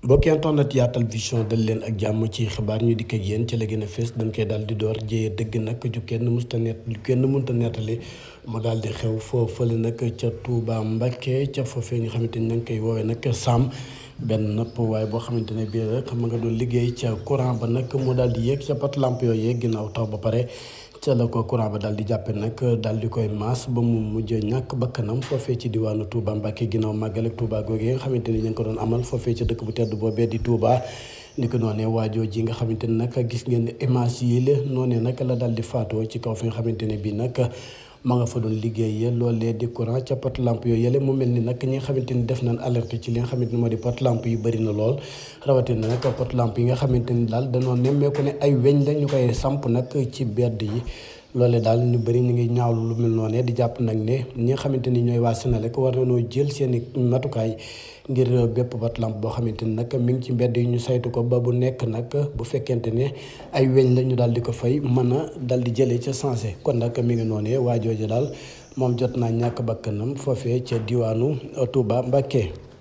mbokk yi internet Yaatal Vision dal leen ak jàmm ci xibaar ñu dikk ak yéen ci la gën a fees dañ koy daal di door jëyee dëgg nag ju kenn musta net lu kenn mënta nettali mu daal di xew foofale nag ca Touba Mbacké ca foofee nga xamante ni ña ngi koy woowee nag Sam benn napp waaye boo xamante ne bii rek ma nga doon liggéey ca courant ba nag mu daal di yéeg ca pat lamp yooyu ginnaaw taw ba pare ca la ko courant ba daal di jàppe nag daal di koy maas ba mu mujj ñàkk bakkanam foofee ci diwaanu Touba Mbacké ginnaaw màggal ak Touba googee nga xamante ni ñu ngi ko doon amal foofee ci dëkk bu tedd boobee di Touba. ni ko noonee waajoo ji nga xamante ne nag gis ngeen ne image yi la noonee nag la daal di faatoo ci kaw fi nga xamante ne bii nag ma nga fa doon liggéey loolee di courant ca pot lampe yooyu yële mu mel ni nag ñi nga xamante ni def nañ alerte ci li nga xamante ni moo di pot lampe yu bëri na lool rawatina nag pot lampe yi nga xamante ni daal dañoo nemmeeku ne ay weñ la ñu koy samp nag ci bedd yi. loole daal ñu bëri ñu ngi ñaawlu lu mel noonu di jàpp nag ne ñi nga xamante ni ñooy waa Senelec war nañoo jël seen i matukaay ngir bépp pot lampe boo xamante ni nag mi ngi ci mbedd yi ñu saytu ko ba bu nekk nag bu fekkente ne ay weñ la ñu daal di ko fay mën a dal di jëlee ca sensé kon nag mi ngi noonu waa jooju daal moom jot naa ñàkk bakkanam foofee ca diwaanu Touba Mbacké.